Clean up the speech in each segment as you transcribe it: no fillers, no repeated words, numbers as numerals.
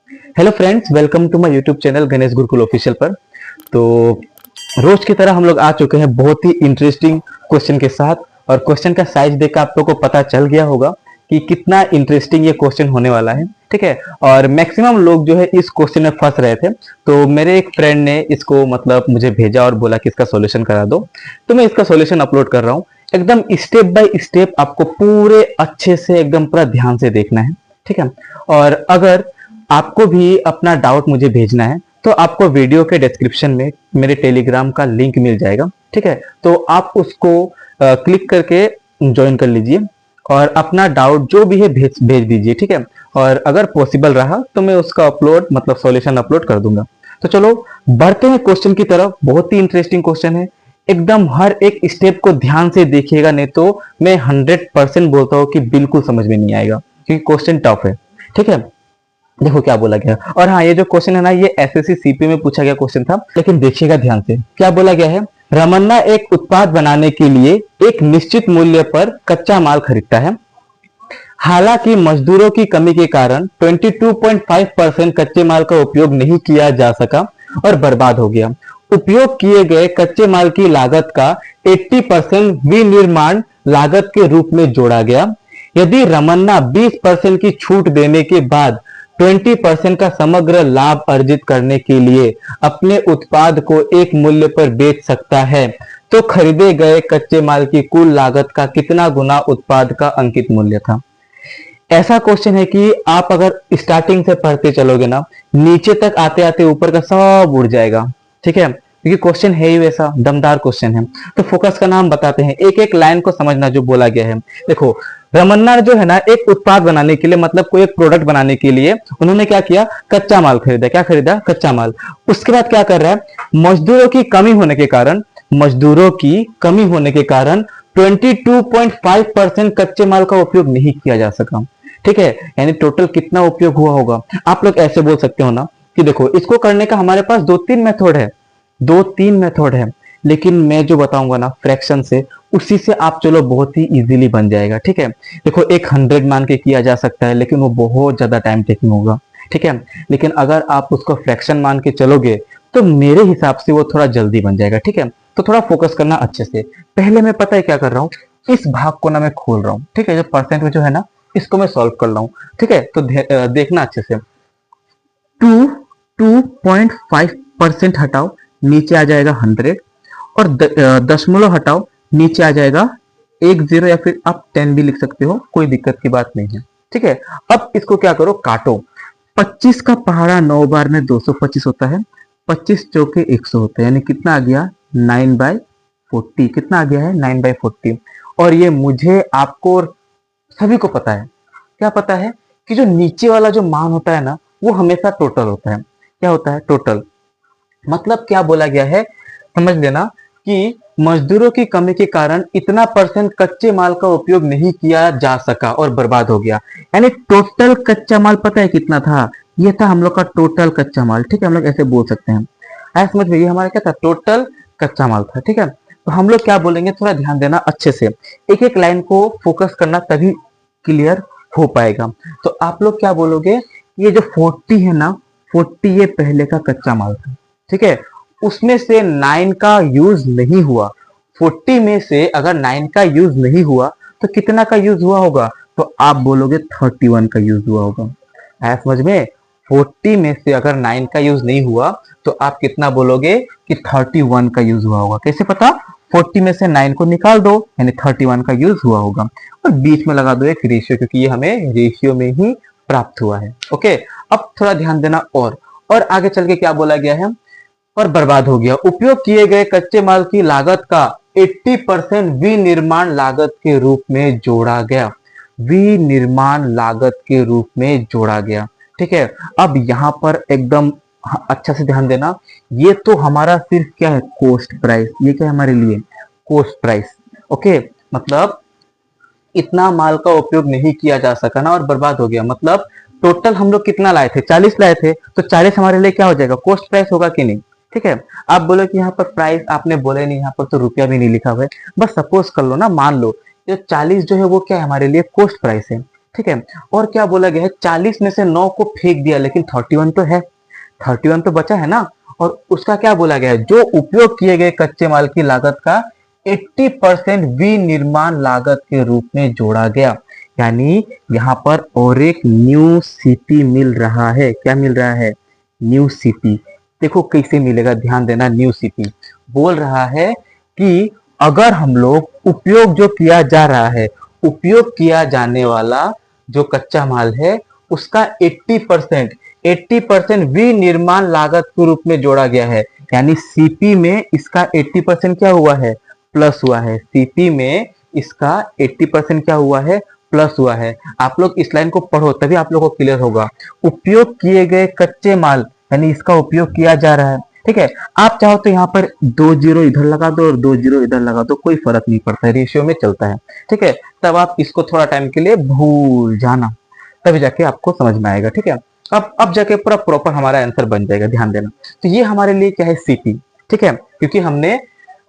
Hello friends, welcome to my YouTube channel Ganesh Gurukul official पर। तो रोज की तरह हम लोग आ चुके हैं बहुत ही इंटरेस्टिंग क्वेश्चन के साथ। और क्वेश्चन का साइज देखकर आप लोगों को पता चल गया होगा कि कितना इंटरेस्टिंग ये क्वेश्चन होने वाला है। ठीक है। और मैक्सिमम लोग जो है इस क्वेश्चन में फंस रहे थे, तो मेरे एक फ्रेंड ने इसको मतलब मुझे भेजा और बोला कि इसका सॉल्यूशन करा दो। तो मैं इसका सॉल्यूशन अपलोड कर रहा हूँ। एकदम स्टेप बाय स्टेप आपको पूरे अच्छे से एकदम पूरा ध्यान से देखना है। ठीक है। और अगर आपको भी अपना डाउट मुझे भेजना है तो आपको वीडियो के डिस्क्रिप्शन में मेरे टेलीग्राम का लिंक मिल जाएगा। ठीक है। तो आप उसको क्लिक करके ज्वाइन कर लीजिए और अपना डाउट जो भी है भेज भेज दीजिए। ठीक है। और अगर पॉसिबल रहा तो मैं उसका अपलोड मतलब सॉल्यूशन अपलोड कर दूंगा। तो चलो बढ़ते हैं क्वेश्चन की तरफ। बहुत ही इंटरेस्टिंग क्वेश्चन है। एकदम हर एक स्टेप को ध्यान से देखिएगा, नहीं तो मैं 100% बोलता हूँ कि बिल्कुल समझ में नहीं आएगा, क्योंकि क्वेश्चन टफ है। ठीक है। देखो क्या बोला गया। और हाँ, ये जो क्वेश्चन है ना, ये एसएससी सीपी में पूछा गया क्वेश्चन था, लेकिन देखिएगा ध्यान से क्या बोला गया है। रमन्ना एक उत्पाद बनाने के लिए एक निश्चित मूल्य पर कच्चा माल खरीदता है। हालांकि मजदूरों की कमी के कारण 22.5% कच्चे माल का उपयोग नहीं किया जा सका और बर्बाद हो गया। उपयोग किए गए कच्चे माल की लागत का 80% विनिर्माण लागत के रूप में जोड़ा गया। यदि रमन्ना 20% की छूट देने के बाद 20% का समग्र लाभ अर्जित करने के लिए अपने उत्पाद को एक मूल्य पर बेच सकता है, तो खरीदे गए कच्चे माल की कुल लागत का कितना गुना उत्पाद का अंकित मूल्य था। ऐसा क्वेश्चन है कि आप अगर स्टार्टिंग से पढ़ते चलोगे ना, नीचे तक आते आते ऊपर का सब उड़ जाएगा। ठीक है, क्योंकि क्वेश्चन है ही वैसा दमदार क्वेश्चन है। तो फोकस करना हम बताते हैं, एक एक लाइन को समझना जो बोला गया है। देखो, रमन्ना जो है ना, एक उत्पाद बनाने के लिए मतलब कोई एक प्रोडक्ट बनाने के लिए उन्होंने क्या किया, कच्चा माल खरीदा। क्या खरीदा? कच्चा माल। उसके बाद क्या कर रहा है, मजदूरों की कमी होने के कारण 22.5% कच्चे माल का उपयोग नहीं किया जा सका। ठीक है, यानी टोटल कितना उपयोग हुआ होगा। आप लोग ऐसे बोल सकते हो ना कि देखो, इसको करने का हमारे पास दो तीन मेथड है, लेकिन मैं जो बताऊंगा ना फ्रैक्शन से, उसी से आप चलो बहुत ही इजीली बन जाएगा। ठीक है। देखो, एक 100 मान के किया जा सकता है, लेकिन वो बहुत ज्यादा टाइम टेकिंग होगा। ठीक है। लेकिन अगर आप उसको फ्रैक्शन मान के चलोगे तो मेरे हिसाब से वो थोड़ा जल्दी बन जाएगा। ठीक है। तो थोड़ा फोकस करना अच्छे से। पहले मैं पता है क्या कर रहा हूँ, इस भाग को ना मैं खोल रहा हूँ। ठीक है, जो परसेंट में जो है ना, इसको मैं सॉल्व कर रहा हूँ। ठीक है। तो देखना अच्छे से। 2.5% हटाओ, नीचे आ जाएगा 100। और दशमलव हटाओ, नीचे आ जाएगा 10, या फिर आप 10 भी लिख सकते हो, कोई दिक्कत की बात नहीं है। ठीक है। अब इसको क्या करो, काटो। 25 का पहाड़ा 9 बार में 225 होता है। 25 चौके 100 होता है, यानी कितना आ गया, 9/40। कितना आ गया है, 9/40। और ये मुझे, आपको और सभी को पता है। क्या पता है कि जो नीचे वाला जो मान होता है ना, वो हमेशा टोटल होता है। क्या होता है, टोटल। मतलब क्या बोला गया है, समझ लेना कि मजदूरों की कमी के कारण इतना परसेंट कच्चे माल का उपयोग नहीं किया जा सका और बर्बाद हो गया। यानी टोटल कच्चा माल पता है कितना था, ये था हम लोग का टोटल कच्चा माल। ठीक है, हम लोग ऐसे बोल सकते हैं। आया समझ में, ये हमारा क्या था, टोटल कच्चा माल था। ठीक है। तो हम लोग क्या बोलेंगे, थोड़ा ध्यान देना अच्छे से, एक एक लाइन को फोकस करना, तभी क्लियर हो पाएगा। तो आप लोग क्या बोलोगे, ये जो 40 है ना, 40 ये पहले का कच्चा माल था। ठीक है। उसमें से 9 का यूज नहीं हुआ। 40 में से अगर 9 का यूज नहीं हुआ तो कितना का यूज हुआ होगा, तो आप बोलोगे 31 का यूज हुआ होगा। आया समझ में। 40 में से अगर 9 का यूज नहीं हुआ तो आप कितना बोलोगे कि 31 का यूज हुआ होगा। कैसे पता, 40 में से 9 को निकाल दो, यानी 31 का यूज हुआ होगा। और बीच में लगा दो एक रेशियो, क्योंकि ये हमें रेशियो में ही प्राप्त हुआ है। ओके। अब थोड़ा ध्यान देना। और आगे चल के क्या बोला गया है, और बर्बाद हो गया। उपयोग किए गए कच्चे माल की लागत का 80% विनिर्माण लागत के रूप में जोड़ा गया। विनिर्माण लागत के रूप में जोड़ा गया। ठीक है। अब यहां पर एकदम अच्छा से ध्यान देना, ये तो हमारा सिर्फ क्या है, कॉस्ट प्राइस। ये क्या है हमारे लिए, कॉस्ट प्राइस। ओके। मतलब इतना माल का उपयोग नहीं किया जा सका ना और बर्बाद हो गया। मतलब टोटल हम लोग कितना लाए थे, 40 लाए थे, तो 40 हमारे लिए क्या हो जाएगा, कॉस्ट प्राइस होगा कि नहीं। ठीक है। आप बोलो कि यहाँ पर प्राइस आपने बोले नहीं, यहाँ पर तो रुपया भी नहीं लिखा हुआ है। बस सपोज कर लो ना, मान लो ये 40 जो है वो क्या है हमारे लिए, कॉस्ट प्राइस है। ठीक है। और क्या बोला गया है, 40 में से 9 को फेंक दिया, लेकिन 31 तो है, 31 तो बचा है ना। और उसका क्या बोला गया है, जो उपयोग किए गए कच्चे माल की लागत का 80% विनिर्माण लागत के रूप में जोड़ा गया। यानी यहाँ पर और एक न्यू सीपी मिल रहा है। क्या मिल रहा है, न्यू सीपी। देखो कैसे मिलेगा, ध्यान देना। न्यू सीपी बोल रहा है कि अगर हम लोग उपयोग जो किया जा रहा है, उपयोग किया जाने वाला जो कच्चा माल है उसका 80% विनिर्माण लागत के रूप में जोड़ा गया है। यानी सीपी में इसका 80% क्या हुआ है, प्लस हुआ है। सीपी में इसका 80% क्या हुआ है, प्लस हुआ है। आप लोग इस लाइन को पढ़ो तभी आप लोग को क्लियर होगा। उपयोग किए गए कच्चे माल यानी इसका उपयोग किया जा रहा है, ठीक है। आप चाहो तो यहाँ पर 2 जीरो इधर लगा दो और 2 जीरो इधर लगा दो, कोई फर्क नहीं पड़ता है, रेशियो में चलता है, ठीक है। तब आप इसको थोड़ा टाइम के लिए भूल जाना, तभी जाके आपको समझ में आएगा, ठीक है। अब जाके पूरा प्रॉपर हमारा आंसर बन जाएगा, ध्यान देना। तो ये हमारे लिए क्या है, सीपी, ठीक है। क्योंकि हमने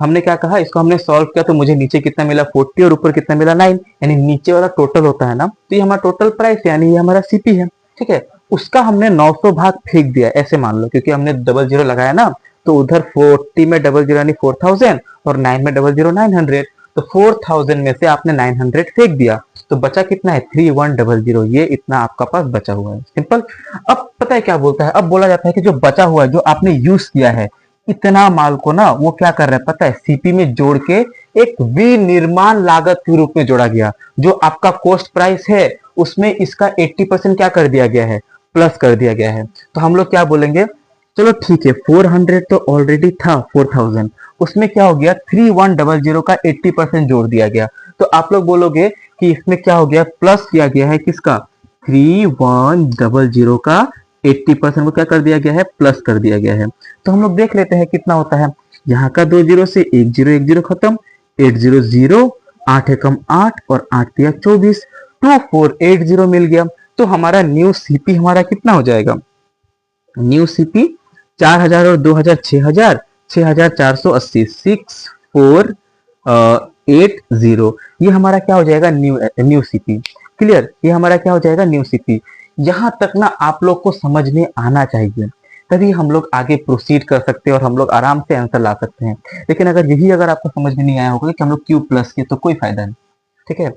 हमने क्या कहा, इसको हमने सॉल्व किया तो मुझे नीचे कितना मिला 40 और ऊपर कितना मिला 9, यानी नीचे वाला टोटल होता है ना, तो ये हमारा टोटल प्राइस यानी ये हमारा सीपी है, ठीक है। उसका हमने 900 भाग फेंक दिया, ऐसे मान लो, क्योंकि हमने डबल जीरो लगाया ना, तो उधर 40 में डबल जीरो यानी 4000 और 9 में डबल जीरो 900, तो 4000 में से आपने 900 फेंक दिया, तो बचा कितना है 3100। ये इतना आपका पास बचा हुआ है, सिंपल। अब पता है क्या बोलता है, अब बोला जाता है कि जो बचा हुआ है, जो आपने यूज किया है, इतना माल को ना वो क्या कर रहा है पता है, सीपी में जोड़ के एक विनिर्माण लागत के रूप में जोड़ा गया। जो आपका कॉस्ट प्राइस है उसमें इसका 80% क्या कर दिया गया है, प्लस कर दिया गया है। तो हम लोग क्या बोलेंगे, चलो ठीक है, 400 तो ऑलरेडी था 4000, उसमें क्या हो गया 3100 का 80% जोड़ दिया गया। तो आप लोग बोलोगे कि इसमें क्या हो गया, प्लस किया गया है किसका, 3100 का 80% को क्या कर दिया गया है, प्लस कर दिया गया है। तो हम लोग देख लेते हैं कितना होता है। यहाँ का 2 जीरो से 1 जीरो 1 जीरो खत्म, 800, 8 एकम 8 और 8 तिया 24, 2480 मिल गया। तो हमारा न्यू सीपी हमारा कितना हो जाएगा, न्यू सीपी 4000 और 2000 6000, 6480, 6480, ये हमारा क्या हो जाएगा, न्यू सीपी। क्लियर, ये हमारा क्या हो जाएगा, न्यू सीपी। यहां तक ना आप लोग को समझ में आना चाहिए, तभी हम लोग आगे प्रोसीड कर सकते हैं और हम लोग आराम से आंसर ला सकते हैं। लेकिन अगर आपको समझ में नहीं आया होगा कि हम लोग क्यों प्लस किए, तो कोई फायदा नहीं, ठीक है।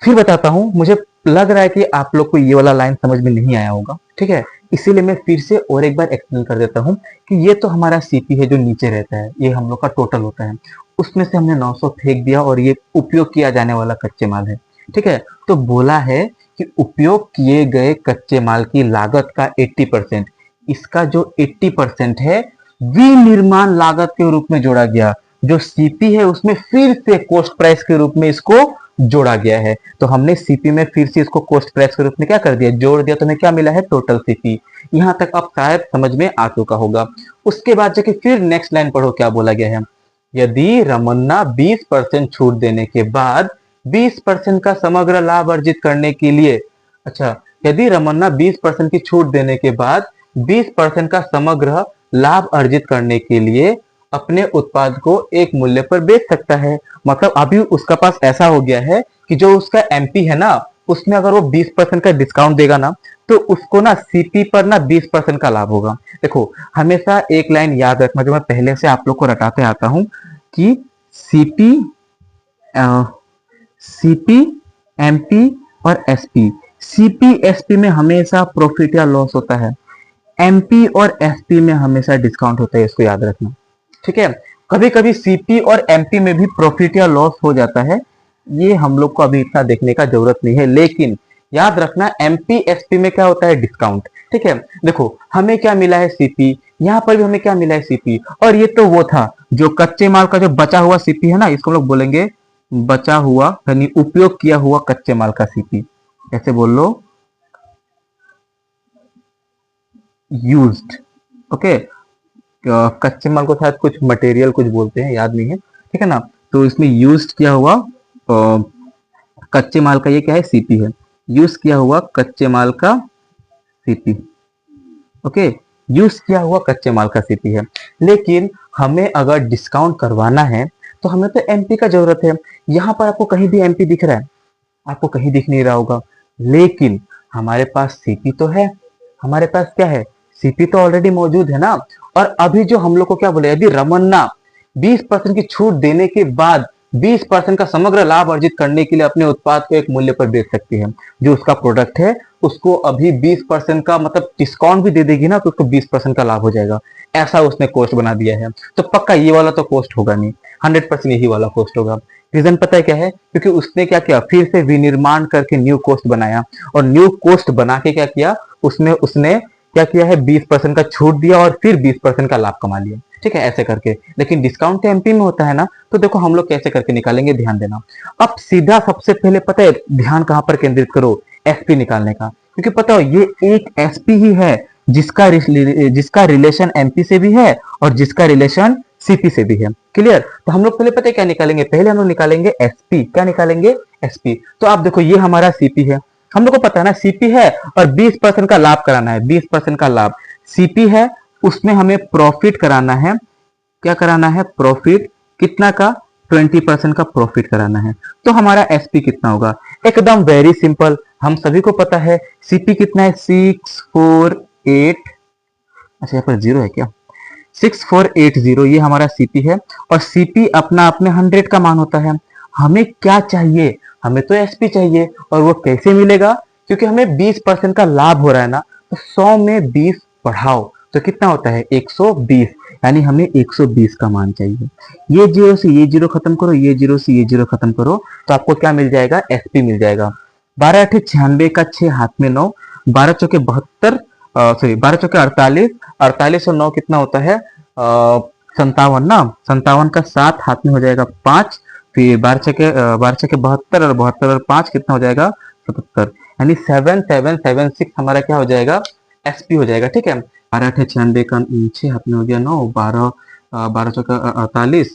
फिर बताता हूं, मुझे लग रहा है कि आप लोग को ये वाला लाइन समझ में नहीं आया होगा, ठीक है। इसीलिए मैं फिर से और एक बार एक्सप्लेन कर देता हूं कि ये तो हमारा सीपी है जो नीचे रहता है, ये हम लोग का टोटल होता है, उसमें से हमने 900 फेंक दिया और ये उपयोग किया जाने वाला कच्चे माल है, ठीक है। तो बोला है कि उपयोग किए गए कच्चे माल की लागत का 80%, इसका जो 80% है विनिर्माण लागत के रूप में जोड़ा गया। जो सीपी है उसमें फिर से कॉस्ट प्राइस के रूप में इसको जोड़ा गया है। तो हमने सीपी में फिर से इसको कॉस्ट प्राइस के रूप में क्या कर दिया, जोड़ दिया, तो हमें क्या मिला है, टोटल सीपी। यहां तक अब शायद समझ में आ चुका होगा। उसके बाद जाके फिर नेक्स्ट लाइन पढ़ो, क्या बोला गया है, यदि रमन्ना 20% छूट देने के बाद 20% का समग्र लाभ अर्जित करने के लिए, अच्छा, यदि रमन्ना 20% की छूट देने के बाद 20% का समग्र लाभ अर्जित करने के लिए अपने उत्पाद को एक मूल्य पर बेच सकता है। मतलब अभी उसका पास ऐसा हो गया है कि जो उसका एमपी है ना, उसमें अगर वो 20% का डिस्काउंट देगा ना, तो उसको ना सीपी पर ना 20% का लाभ होगा। देखो, हमेशा एक लाइन याद रखना जो मैं पहले से आप लोग को रटाते आता हूं कि सीपी, सीपी, एमपी और एसपी। सीपी एसपी में हमेशा प्रॉफिट या लॉस होता है, एमपी और एसपी में हमेशा डिस्काउंट होता है, इसको याद रखना, ठीक है। कभी कभी सीपी और एमपी में भी प्रॉफिट या लॉस हो जाता है, ये हम लोग को अभी इतना देखने का जरूरत नहीं है, लेकिन याद रखना एमपी एसपी में क्या होता है, डिस्काउंट, ठीक है। देखो हमें क्या मिला है, सीपी, यहाँ पर भी हमें क्या मिला है, सीपी। और ये तो वो था जो कच्चे माल का जो बचा हुआ सीपी है ना, इसको हम लोग बोलेंगे बचा हुआ यानी उपयोग किया हुआ कच्चे माल का सीपी, ऐसे बोल लो, यूज्ड, ओके। कच्चे माल को शायद कुछ मटेरियल कुछ बोलते हैं, याद नहीं है, ठीक है ना। तो इसमें यूज्ड किया हुआ कच्चे माल का ये क्या है, सीपी है, यूज किया हुआ कच्चे माल का सीपी, ओके, यूज किया हुआ कच्चे माल का सीपी है। लेकिन हमें अगर डिस्काउंट करवाना है तो हमें तो एमपी का जरूरत है। यहाँ पर आपको कहीं भी एमपी दिख रहा है, आपको कहीं दिख नहीं रहा होगा, लेकिन हमारे पास सीपी तो है, हमारे पास क्या है, सीपी तो ऑलरेडी मौजूद है ना। और अभी जो हम लोग को क्या बोले, यदि रमन्ना 20% की छूट देने के बाद 20% का समग्र लाभ अर्जित करने के लिए अपने उत्पाद को एक मूल्य पर बेच सकती है, जो उसका प्रोडक्ट है उसको अभी 20% का मतलब डिस्काउंट भी दे देगी ना, तो उसको 20% का लाभ हो जाएगा, ऐसा उसने कोस्ट बना दिया है। तो पक्का ये वाला तो कोस्ट होगा नहीं, 100% यही वाला कोस्ट होगा। रीजन पता है क्या है, क्योंकि उसने क्या किया, फिर से विनिर्माण करके न्यू कोस्ट बनाया, और न्यू कोस्ट बना के क्या किया, उसने उसने क्या किया है, 20% का छूट दिया और फिर 20% का लाभ कमा लिया। ठीक है, ऐसे करके। लेकिन डिस्काउंट तो एमपी में होता है ना, तो देखो हम लोग कैसे करके निकालेंगे, ध्यान देना। अब सीधा सबसे पहले पता है ध्यान कहां पर केंद्रित करो, एसपी निकालने का, क्योंकि पता हो ये एक एसपी ही है जिसका रिलेशन एमपी से भी है और जिसका रिलेशन सीपी से भी है। क्लियर। तो हम लोग पहले पता है क्या निकालेंगे, पहले हम लोग निकालेंगे एसपी। क्या निकालेंगे, एसपी। तो आप देखो ये हमारा सीपी है, हम लोग को पता है ना सीपी है, और 20% का लाभ कराना है, 20% का लाभ। सीपी है, उसमें हमें प्रॉफिट कराना है। क्या कराना है, प्रॉफिट। कितना का, 20% का प्रॉफिट कराना है। तो हमारा एसपी कितना होगा, एकदम वेरी सिंपल, हम सभी को पता है सीपी कितना है, 648। अच्छा यहाँ पर जीरो है क्या, 6480, ये हमारा सीपी है। और सीपी अपना अपने 100 का मान होता है। हमें क्या चाहिए, हमें तो एसपी चाहिए, और वो कैसे मिलेगा, क्योंकि हमें 20% का लाभ हो रहा है ना, तो 100 में 20 बढ़ाओ तो कितना होता है, 120, यानी हमें 120 का मान चाहिए। ये जीरो से ये जीरो खत्म करो, ये जीरो से ये जीरो खत्म करो, तो आपको क्या मिल जाएगा, एसपी मिल जाएगा। 12 अठे 96 का 6 हाथ में 9, 12 चौके 72, सॉरी 12 चौके 48, 48 और 9 कितना होता है, 57 ना, 57 का 7 हाथ में हो जाएगा 5, फिर 12 छके 72 और 72 और 5 कितना हो जाएगा, 77, यानी 7776 हमारा क्या हो जाएगा, एसपी हो जाएगा। ठीक है, 12 अठे 96 का 6 हाथ में हो गया 9, 12 चौके 48,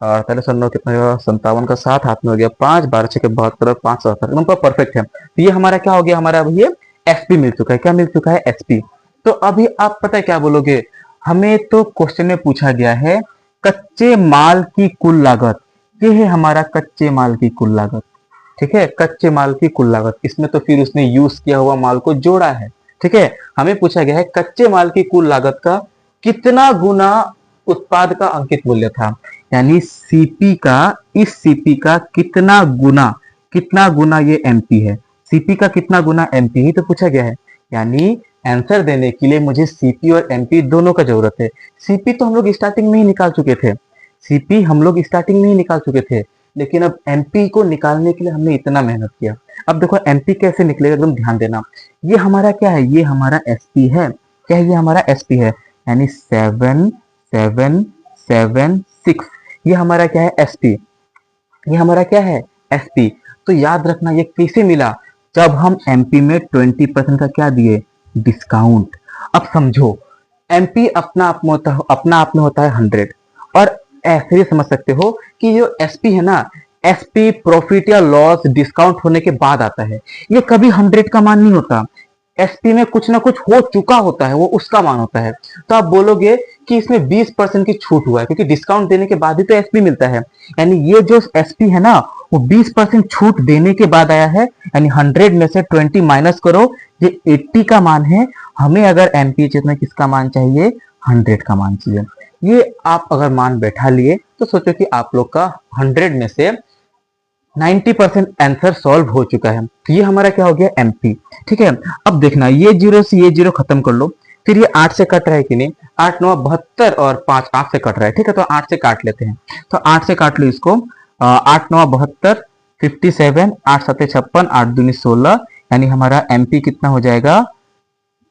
48 और 9 कितना होगा, 57 का 7 हाथ में हो गया 5, 12 छके 72 और 5 77, एकदम परफेक्ट है। तो ये हमारा क्या हो गया, हमारा अभी ये एसपी मिल चुका है। क्या मिल चुका है, एसपी। तो अभी आप पता है क्या बोलोगे, हमें तो क्वेश्चन में पूछा गया है कच्चे माल की कुल लागत, ये है हमारा कच्चे माल की कुल लागत। ठीक है, कच्चे माल की कुल लागत, इसमें तो फिर उसने यूज किया हुआ माल को जोड़ा है। ठीक है, हमें पूछा गया है कच्चे माल की कुल लागत का कितना गुना उत्पाद का अंकित मूल्य था, यानी सीपी का, इस सीपी का कितना गुना ये एमपी है, सीपी का कितना गुना एमपी ही तो पूछा गया है। यानी आंसर देने के लिए मुझे सीपी और एमपी दोनों का जरूरत है। सीपी तो हम लोग स्टार्टिंग में ही निकाल चुके थे, सीपी हम लोग स्टार्टिंग में ही निकाल चुके थे, लेकिन अब एमपी को निकालने के लिए हमने इतना मेहनत किया। अब देखो एमपी कैसे निकलेगा, एकदम ध्यान देना। ये हमारा क्या है, ये हमारा एसपी है। क्या है, ये हमारा एसपी है, यानी 7776, ये हमारा क्या है, एसपी। ये हमारा क्या है, एसपी। तो याद रखना ये कैसे मिला, जब हम एमपी में 20% का क्या दिए, डिस्काउंट। अब समझो एमपी अपना आप में होता है 100, और ऐसे ही समझ सकते हो कि जो एसपी है ना, एसपी प्रॉफिट या लॉस डिस्काउंट होने के बाद आता है, ये कभी 100 का मान नहीं होता। एसपी में कुछ ना कुछ हो चुका होता है, वो उसका मान होता है। तो आप बोलोगे कि इसमें 20% की छूट हुआ है, क्योंकि डिस्काउंट देने के बाद ही तो एसपी मिलता है। यानी ये जो एसपी है ना, वो 20% छूट देने के बाद आया है, यानी 100 में से 20 माइनस करो, ये 80 का मान है। हमें अगर एमपी में किसका मान चाहिए, 100 का मान चाहिए। ये आप अगर मान बैठा लिए तो सोचो कि आप लोग का 100 में से 90% आंसर सॉल्व हो चुका है। तो ये हमारा क्या हो गया, एमपी। ठीक है, अब देखना ये जीरो से ये जीरो खत्म कर लो, फिर ये 8 से कट रहा है कि नहीं, 8 9 72 और 5 8 से कट रहा है। ठीक है, तो 8 से काट लेते हैं, तो 8 से काट लो इसको, 8 9 72, 57, 8 7 56, 8 दूनी 16, यानी हमारा एमपी कितना हो जाएगा,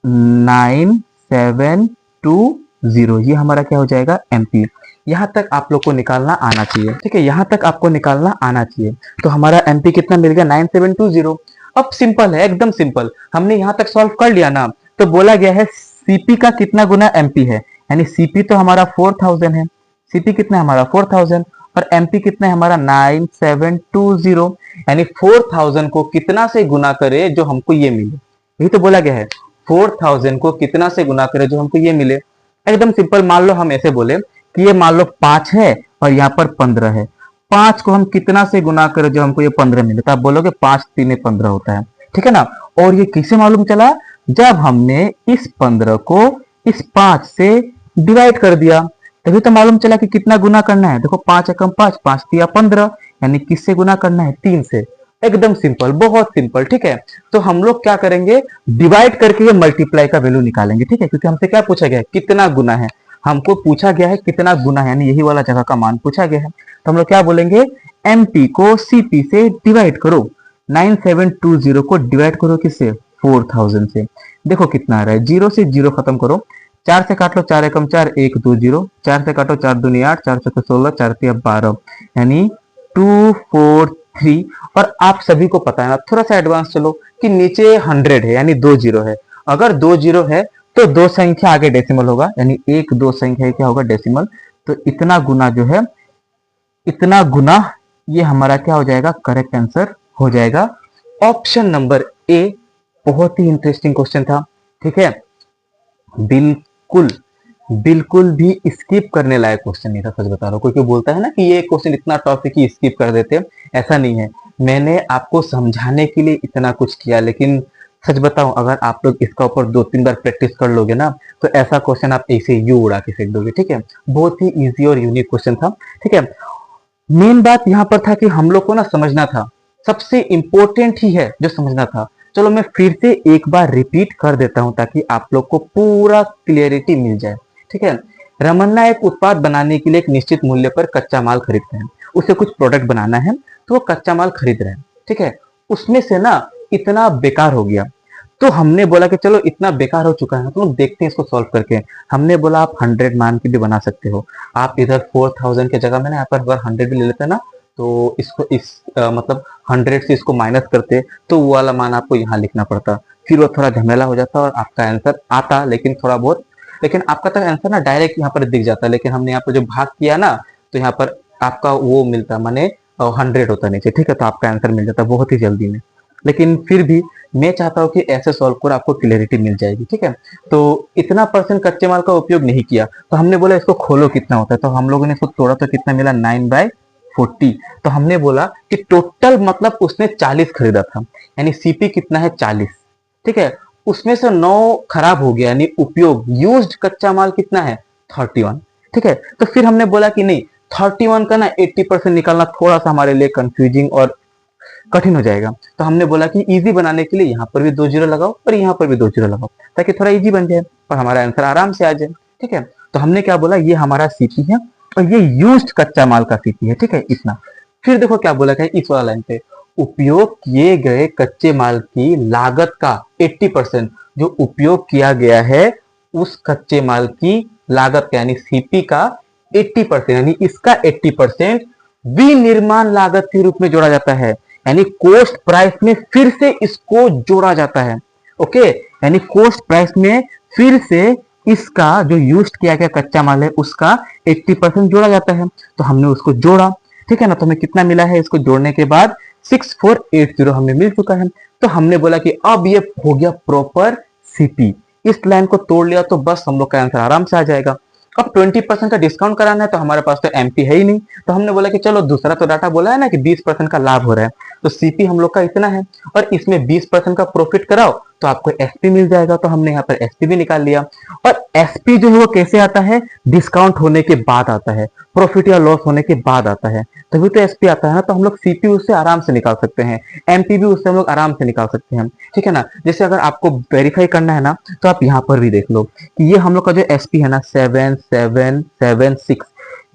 9720, ये हमारा क्या हो जाएगा, एमपी। यहां तक आप लोग को निकालना आना चाहिए। ठीक है, यहां तक आपको निकालना आना चाहिए। तो हमारा एमपी कितना मिल गया, 9720। अब सिंपल है, एकदम सिंपल, हमने यहां तक सॉल्व कर लिया ना। तो बोला गया है सीपी का कितना गुना एमपी है, यानी सीपी तो हमारा 4000 है, सीपी कितना है हमारा 4000, और एमपी कितना है हमारा 9720, यानी 4000 को कितना से गुना करे जो हमको ये मिले, यही तो बोला गया है। 4000 को कितना से गुना करे जो हमको ये मिले, एकदम सिंपल। मान लो हम ऐसे बोले कि ये मान लो 5 है और यहाँ पर 15 है, 5 को हम कितना से गुना करें जो हमको ये 15 मिले, तो आप बोलोगे 5 3 15 होता है। ठीक है ना। और ये कैसे मालूम चला, जब हमने इस 15 को इस 5 से डिवाइड कर दिया, तभी तो मालूम चला कि कितना गुना करना है। देखो 5 एकम 5, 5 तिया 15, यानी किससे गुना करना है, 3 से। एकदम सिंपल, बहुत सिंपल, ठीक है। तो हम लोग क्या करेंगे, डिवाइड करके ये मल्टीप्लाई का वैल्यू निकालेंगे, ठीक है। क्योंकि हमसे क्या पूछा गया है, कितना गुना है, हमको पूछा गया है कितना गुना है, यानी यही वाला जगह का मान पूछा गया है। तो हम लोग क्या बोलेंगे, एमपी को सीपी से डिवाइड करो, 9720 को डिवाइड करो किससे, 4000 से। देखो कितना आ रहा है, जीरो से जीरो खत्म करो, 4 से काट लो, 4 एकम 4, 1 2 0, 4 से काटो, 4 दूनी 8, 4 से 16, 4 तिया 12, यानी 243। और आप सभी को पता है ना, थोड़ा सा एडवांस चलो, कि नीचे 100 है, यानी 2 जीरो है। अगर 2 जीरो है तो दो संख्या आगे डेसिमल होगा, यानी एक दो संख्या क्या होगा, डेसिमल। तो इतना गुना जो है, इतना गुना, ये हमारा क्या हो जाएगा, करेक्ट आंसर हो जाएगा ऑप्शन नंबर ए। बहुत ही इंटरेस्टिंग क्वेश्चन था, ठीक है। बिल्कुल बिल्कुल भी स्किप करने लायक क्वेश्चन नहीं था, सच बता रहा हूँ। कोई कोई बोलता है ना कि ये क्वेश्चन इतना टफ है कि स्किप कर देते हैं, ऐसा नहीं है। मैंने आपको समझाने के लिए इतना कुछ किया, लेकिन सच बताऊं, अगर आप लोग इसका ऊपर 2-3 बार प्रैक्टिस कर लोगे ना, तो ऐसा क्वेश्चन आप ऐसे यू उड़ा के फेंक दोगे, ठीक है। बहुत ही इजी और यूनिक क्वेश्चन था, ठीक है। मेन बात यहाँ पर था कि हम लोग को ना समझना था, सबसे इंपॉर्टेंट ही है जो समझना था। चलो मैं फिर से एक बार रिपीट कर देता हूं, ताकि आप लोग को पूरा क्लियरिटी मिल जाए, ठीक है। रमन्ना एक उत्पाद बनाने के लिए एक निश्चित मूल्य पर कच्चा माल खरीदते हैं। उसे कुछ प्रोडक्ट बनाना है, तो वो कच्चा माल खरीद रहे हैं, ठीक है। उसमें से ना इतना बेकार हो गया, तो हमने बोला कि चलो इतना बेकार हो चुका है, तो लोग देखते हैं इसको सॉल्व करके। हमने बोला आप 100 मान के भी बना सकते हो। आप इधर 4000 की जगह में ना यहाँ पर अगर 100 भी ले लेते ना, तो इसको मतलब 100 से इसको माइनस करते, तो वो वाला मान आपको यहाँ लिखना पड़ता, फिर वो थोड़ा झमेला हो जाता और आपका आंसर आता, लेकिन थोड़ा बहुत, लेकिन आपका तो आंसर ना डायरेक्ट यहाँ पर दिख जाता। लेकिन हमने यहाँ पर जो भाग किया ना, तो यहाँ पर आपका वो मिलता, माने 100 होता नीचे, ठीक है। तो आपका आंसर मिल जाता बहुत ही जल्दी में। लेकिन फिर भी मैं चाहता हूँ कि ऐसे सॉल्व कर आपको क्लियरिटी मिल जाएगी, ठीक है। तो इतना परसेंट कच्चे माल का उपयोग नहीं किया, तो हमने बोला इसको खोलो कितना होता है, तो हम लोगों ने इसको तोड़ा, तो कितना मिला, 9/40। तो हमने बोला कि टोटल मतलब उसने 40 खरीदा था, यानी सीपी कितना है, 40, ठीक है। उसमें से 9 खराब हो गया, यानी उपयोग यूज्ड कच्चा माल कितना है, 31, ठीक है। तो फिर हमने बोला कि नहीं, 31 का ना 80% निकालना थोड़ा सा हमारे लिए कंफ्यूजिंग और कठिन हो जाएगा। तो हमने बोला कि इजी बनाने के लिए यहाँ पर भी 2 जीरो लगाओ और यहाँ पर भी 2 जीरो लगाओ, ताकि थोड़ा इजी बन जाए और हमारा आंसर आराम से आ जाए, ठीक है। तो हमने क्या बोला, ये हमारा सीपी है और ये यूज्ड कच्चा माल का सीपी है, ठीक है, इतना। फिर देखो क्या बोला है इस वाला लाइन पे, उपयोग किए गए कच्चे माल की लागत का 80%, जो उपयोग किया गया है उस कच्चे माल की लागत का, यानी सीपी का 80%, यानी इसका 80% विनिर्माण लागत के रूप में जोड़ा जाता है, यानी कोस्ट प्राइस में फिर से इसको जोड़ा जाता है। ओके, यानी कोस्ट प्राइस में फिर से इसका जो यूज किया गया कच्चा माल है उसका 80% जोड़ा जाता है। तो हमने उसको जोड़ा, ठीक है ना। तो हमें कितना मिला है, इसको जोड़ने के बाद 6480 हमें मिल चुका है। तो हमने बोला कि अब ये हो गया प्रॉपर सीपी। इस लाइन को तोड़ लिया तो बस हम लोग का आंसर आराम से आ जाएगा। अब 20% का डिस्काउंट कराना है, तो हमारे पास तो एमपी है ही नहीं, तो हमने बोला कि चलो दूसरा तो डाटा बोला है ना कि 20% का लाभ हो रहा है, तो सीपी हम लोग का इतना है और इसमें 20% का प्रॉफिट कराओ तो आपको एसपी मिल जाएगा। तो हमने यहाँ पर एसपी भी निकाल लिया। और एसपी जो है वो कैसे आता है, डिस्काउंट होने के बाद आता है, प्रॉफिट या लॉस होने के बाद आता है, तभी तो एसपी आता है ना। तो हम लोग सीपी उससे आराम से निकाल सकते हैं, एमपी भी उससे हम लोग आराम से निकाल सकते हैं, ठीक है ना। जैसे अगर आपको वेरीफाई करना है ना, तो आप यहाँ पर भी देख लो कि ये हम लोग का जो एसपी है ना 7776,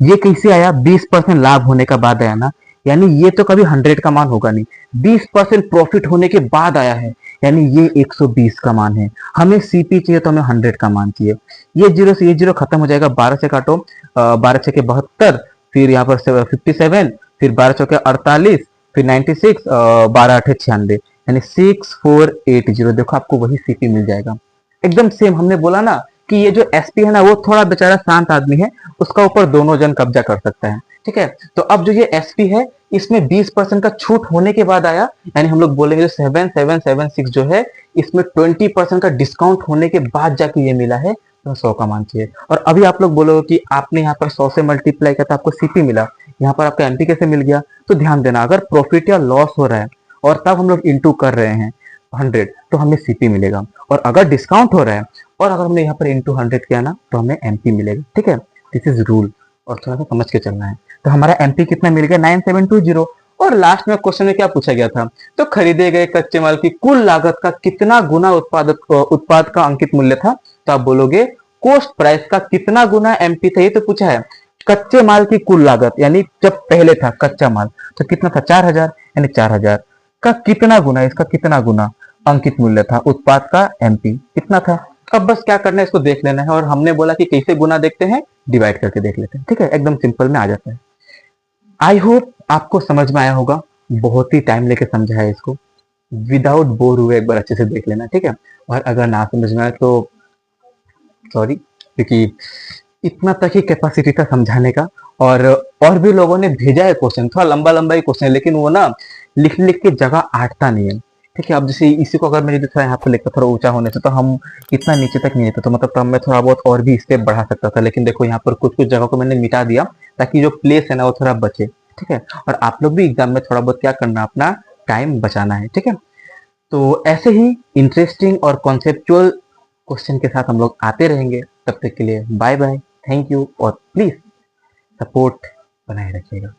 ये कैसे आया, 20% लाभ होने का बाद आया ना, यानी ये तो कभी 100 का मान होगा नहीं, 20% प्रॉफिट होने के बाद आया है, यानी ये 120 का मान है। हमें सीपी चाहिए तो हमें 100 का मान चाहिए। ये जीरो से ये जीरो खत्म हो जाएगा, 12 से काटो, 12 छके 72, फिर यहाँ पर 57, फिर 12 चौके 48, फिर 96, 12 आठे 96, यानी 6480। देखो आपको वही सीपी मिल जाएगा, एकदम सेम। हमने बोला ना कि ये जो एसपी है ना वो थोड़ा बेचारा शांत आदमी है, उसका ऊपर दोनों जन कब्जा कर सकता है, ठीक है। तो अब जो ये एसपी है इसमें 20% का छूट होने के बाद आया, यानी हम लोग बोलेंगे 7776 जो है इसमें 20% का डिस्काउंट होने के बाद जाके ये मिला है, तो 100 का मान चाहिए। और अभी आप लोग बोलोगे कि आपने यहाँ पर 100 से मल्टीप्लाई किया तो आपको सीपी मिला, यहाँ पर आपका एमपी कैसे मिल गया। तो ध्यान देना, अगर प्रॉफिट या लॉस हो रहा है और तब हम लोग इंटू कर रहे हैं, 100 तो हमें सीपी मिलेगा, और अगर डिस्काउंट हो रहा है और अगर हमने यहाँ पर इंटू 100 किया ना तो हमें एमपी मिलेगा। ठीक है, दिस इज रूल, और थोड़ा सा समझ के चलना है। तो हमारा एमपी कितना मिल गया, 9720। और लास्ट में क्वेश्चन में क्या पूछा गया था, तो खरीदे गए कच्चे माल की कुल लागत का कितना गुना उत्पाद का अंकित मूल्य था। तो आप बोलोगे कॉस्ट प्राइस का कितना गुना एमपी था, ये तो पूछा है। कच्चे माल की कुल लागत यानी जब पहले था कच्चा माल तो कितना था, 4000, यानी 4000 का कितना गुना, इसका कितना गुना अंकित मूल्य था उत्पाद का, एमपी कितना था। अब बस क्या करना है, इसको देख लेना है, और हमने बोला कि कैसे गुना देखते हैं, डिवाइड करके देख लेते हैं। ठीक है, एकदम सिंपल में आ जाता है। आई होप आपको समझ में आया होगा, बहुत ही टाइम लेके समझा है इसको, विदाउट बोर हुए एक बार अच्छे से देख लेना। ठीक है, और अगर ना समझ में आए तो सॉरी, क्योंकि इतना तक ही कैपेसिटी था समझाने का। और भी लोगों ने भेजा है क्वेश्चन, थोड़ा लंबा लंबा ही क्वेश्चन है, लेकिन वो ना लिख लिख के जगह आटता नहीं है। ठीक है, अब जैसे इसी को अगर मैं थोड़ा यहाँ पर लिखता थोड़ा ऊंचा होने से, तो हम इतना नीचे तक नहीं लेते, तो मतलब तब मैं थोड़ा बहुत और भी स्टेप बढ़ा सकता था, लेकिन देखो यहाँ पर कुछ कुछ जगह को मैंने मिटा दिया ताकि जो प्लेस है ना वो थोड़ा बचे। ठीक है, और आप लोग भी एग्जाम में थोड़ा बहुत क्या करना, अपना टाइम बचाना है। ठीक है, तो ऐसे ही इंटरेस्टिंग और कॉन्सेप्चुअल क्वेश्चन के साथ हम लोग आते रहेंगे। तब तक के लिए बाय बाय, थैंक यू, और प्लीज सपोर्ट बनाए रखिएगा।